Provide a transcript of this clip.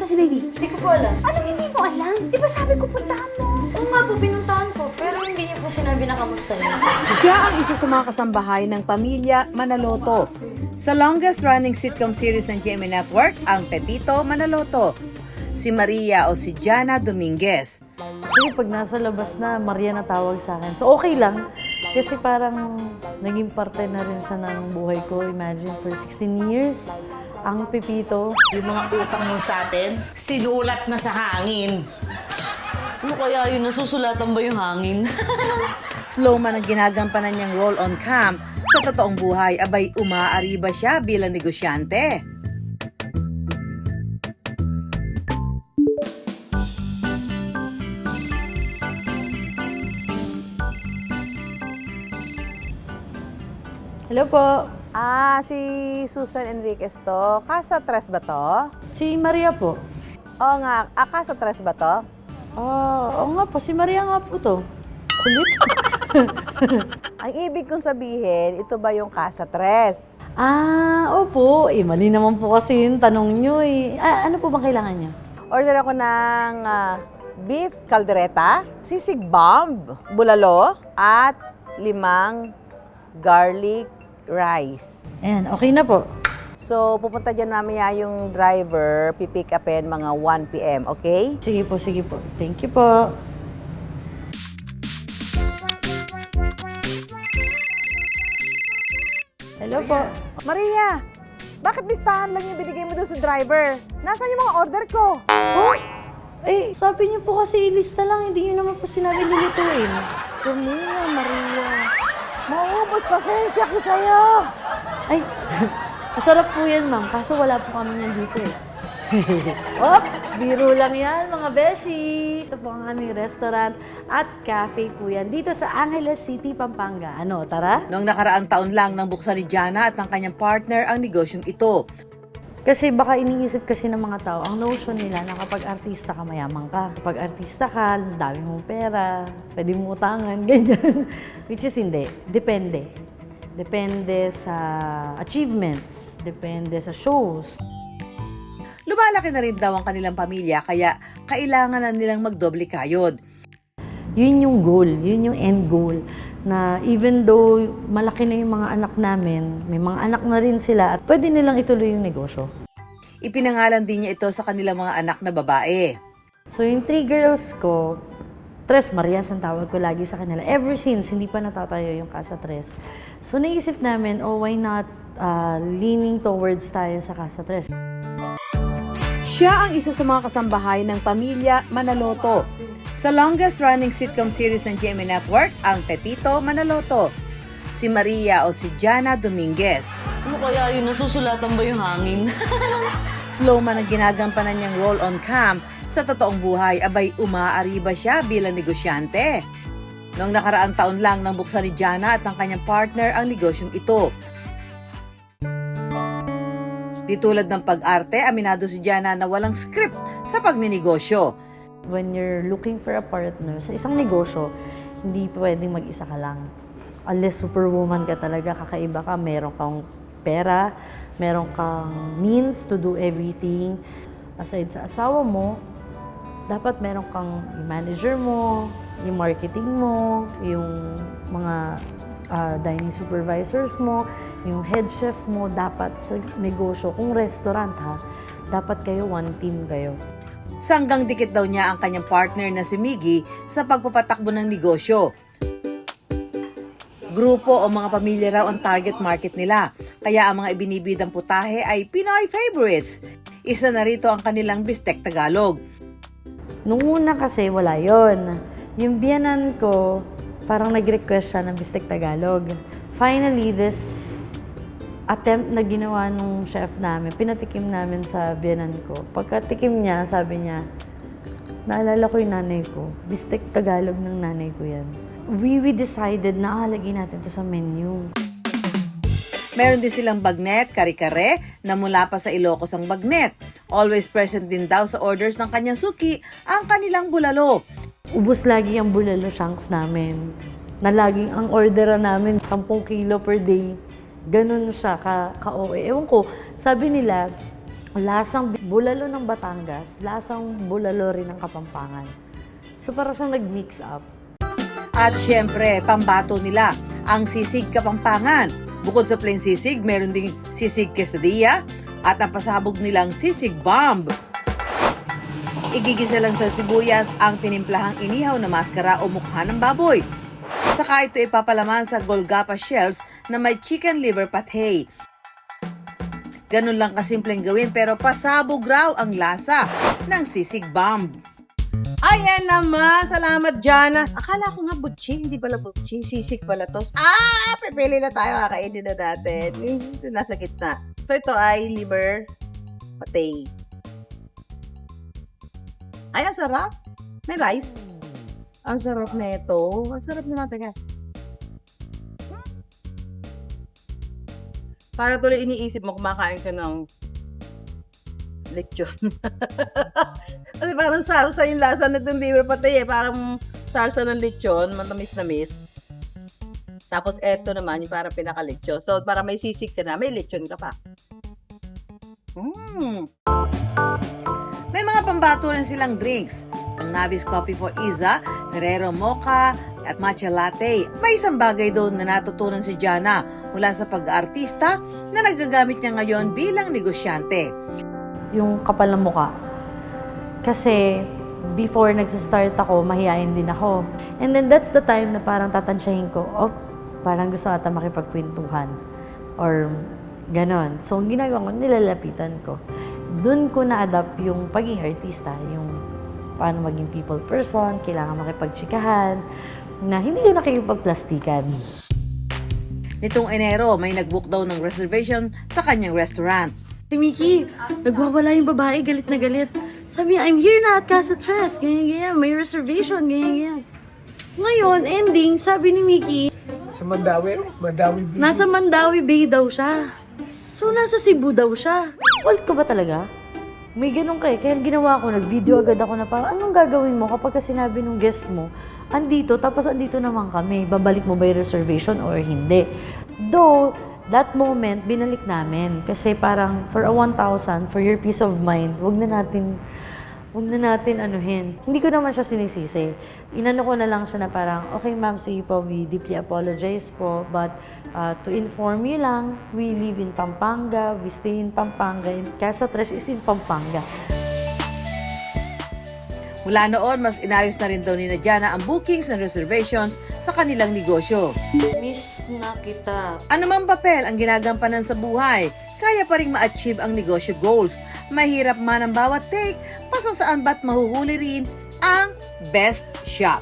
Nasaan si baby? Hindi ko po alam. Anong hindi mo alam? Di ba sabi ko puntahan mo? Oo nga po, pinuntahan ko. Pero hindi niyo po sinabi na kamusta niyo. Siya ang isa sa mga kasambahay ng pamilya Manaloto. Sa longest-running sitcom series ng GMA Network, ang Pepito Manaloto. Si Maria o si Jana Dominguez. Kasi pag nasa labas na, Maria na tawag sa akin. So okay lang. Kasi parang naging parte na rin siya ng buhay ko. Imagine, for 16 years, ang Pepito. Yung mga utang mo sa atin, sinulat na sa hangin. Ano kaya yun? Nasusulatan ba yung hangin? Slow man ang ginagampanan niyang role on cam, sa totoong buhay, abay umaari ba siya bilang negosyante? Hello po. Si Susan Enriquez to. Casa Tres ba to? Si Maria po. Oo nga, Casa Tres ba to? Oo nga po. Si Maria nga po to. Kulit. Ang ibig kong sabihin, ito ba yung Casa Tres? Opo. Mali naman po kasi yung tanong nyo eh. Ano po bang kailangan nyo? Order ako ng beef caldereta, sisig bomb, bulalo, at 5 garlic rice. Ayan, okay na po. So, pupunta dyan mamaya yung driver, pipick upin mga 1 p.m., okay? Sige po, sige po. Thank you po. Hello po. Maria, bakit listahan lang yung binigay mo doon sa driver? Nasaan yung mga order ko? Sabi niyo po kasi ilista lang, hindi niyo naman po sinabi lulutuin. Tumina, Maria. Maubos pasensya ko sa'yo. Ay, masarap po yan, ma'am. Kaso wala po kami yan dito eh. Biro lang yan, mga beshi. Ito po ang aming restaurant at cafe po yan. Dito sa Angeles City, Pampanga. Ano, tara? Noong nakaraang taon lang nang buksan ni Jana at ng kanyang partner ang negosyong ito. Kasi baka iniisip kasi ng mga tao, ang notion nila na kapag artista ka, mayaman ka. Kapag artista ka, dami mong pera, pwede mo utangan, ganyan. Which is hindi. Depende. Depende sa achievements. Depende sa shows. Lumalaki na rin daw ang kanilang pamilya kaya kailangan na nilang magdoble kayod. Yun yung goal, yun yung end goal. Na even though malaki na yung mga anak namin, may mga anak na rin sila at pwede nilang ituloy yung negosyo. Ipinangalan din niya ito sa kanilang mga anak na babae. So yung 3 girls ko, Tres Marias ang tawag ko lagi sa kanila. Ever since, hindi pa natatayo yung Casa Tres. So naisip namin, why not leaning towards tayo sa Casa Tres. Siya ang isa sa mga kasambahay ng pamilya Manaloto. Sa longest-running sitcom series ng GMA Network, ang Pepito Manaloto. Si Maria o si Jana Dominguez. Ano kaya yun? Nasusulatan ba yung hangin? Slow man ang ginagampanan niyang role on cam, sa totoong buhay, abay umaari ba siya bilang negosyante? Noong nakaraang taon lang nang buksan ni Jana at ng kanyang partner ang negosyong ito. Di tulad ng pag-arte, aminado si Jana na walang script sa pagninegosyo. When you're looking for a partner sa isang negosyo, hindi pwedeng mag-isa ka lang. Unless superwoman ka talaga, kakaiba ka, meron kang pera, meron kang means to do everything. Aside sa asawa mo, dapat meron kang manager mo, yung marketing mo, yung mga dining supervisors mo, yung head chef mo, dapat sa negosyo, kung restaurant ha, dapat kayo one team kayo. Sanggang dikit daw niya ang kanyang partner na si Miggy sa pagpapatakbo ng negosyo. Grupo o mga pamilya raw ang target market nila, kaya ang mga ibinibidang putahe ay Pinoy favorites. Isa na rito ang kanilang Bistek Tagalog. Nung una kasi wala yon. Yung biyanan ko, parang nag-request siya ng Bistek Tagalog. Finally, this attempt na ginawa nung chef namin, pinatikim namin sa biyanan ko. Pagkatikim niya, sabi niya, naalala ko yung nanay ko. Bistek Tagalog ng nanay ko yan. We decided na lagyan natin to sa menu. Meron din silang bagnet, kare-kare, na mula pa sa Ilocos ang bagnet. Always present din daw sa orders ng kanyang suki ang kanilang bulalo. Ubus lagi ang bulalo shanks namin. Na laging ang orderan namin, 10 kilo per day. Ganun siya ka-OA. Ewan ko, sabi nila, lasang bulalo ng Batangas, lasang bulalo rin ng Kapampangan. So parang siyang nag-mix up. At syempre, pambato nila ang sisig Kapampangan. Bukod sa plain sisig, meron ding sisig quesadilla at ang pasabog nilang sisig bomb. Igigisa lang sa sibuyas ang tinimplahang inihaw na maskara o mukha ng baboy. Saka ito ipapalaman sa golgapa shells na may chicken liver pate. Ganun lang kasimpleng gawin pero pasabog raw ang lasa ng sisig bomb. Ayan naman, salamat Jana. Akala ko nga butchi, hindi pala butchi, sisig pala to. Pipili na tayo, kakainin na natin. Nasa gitna. So ito ay liver pate. Ay, ang sarap. May rice. Ang sarap na ito. Ang sarap naman, taga. Para tuloy iniisip mo, kumakain ka ng lechon. Kasi parang salsa yung lasa na itong liver pati eh. Parang salsa ng lechon, matamis-namis. Tapos eto naman, yung parang pinaka-lechon. So, para may sisig ka na, may lechon ka pa. May mga pambato rin silang drinks. Ang Navis Coffee for Iza, Ferrero Mocha, at Matcha Latte. May isang bagay doon na natutunan si Jana mula sa pag-aartista na nagagamit niya ngayon bilang negosyante. Yung kapal ng mukha. Kasi before nagsa-start ako, mahihain din ako. And then that's the time na parang tatansyahin ko, parang gusto ata makipagkwentuhan. Or ganon. So, ang ginagawa ko, nilalapitan ko. Doon ko na-adapt yung pagiging artista, yung paano maging people person, kailangan makipagtsikahan, na hindi ka nakikipagplastikan. Nitong Enero, may nag-book daw ng reservation sa kanyang restaurant. Si Mickey, nagwawala yung babae, galit na galit. Sabi niya, I'm here na at Casa Tres, ganyan-ganyan, may reservation, ganyan-ganyan. Ngayon, ending, sabi ni Mickey, Sa Mandawi Bay. nasa Mandawi Bay daw siya. So, nasa Cebu daw siya. Fault ko ba talaga? May ganun kaya ang ginawa ko, nag-video agad ako na parang, anong gagawin mo kapag sinabi nung guest mo, andito, tapos andito naman kami, babalik mo ba yung reservation or hindi? Though, that moment, binalik namin. Kasi parang, for a 1,000, for your peace of mind, wag na natin anuhin. Hindi ko naman siya sinisisi. Inano ko na lang siya na parang, okay ma'am, sige po, we deeply apologize po, but to inform you lang, we live in Pampanga, we stay in Pampanga, and Casa Tres is in Pampanga. Mula noon, mas inayos na rin daw ni Jana ang bookings and reservations sa kanilang negosyo. Miss na kita. Ano mang papel ang ginagampanan sa buhay, kaya pa rin ma-achieve ang negosyo goals. Mahirap man ang bawat take, basta saan ba't mahuhuli rin ang best shop.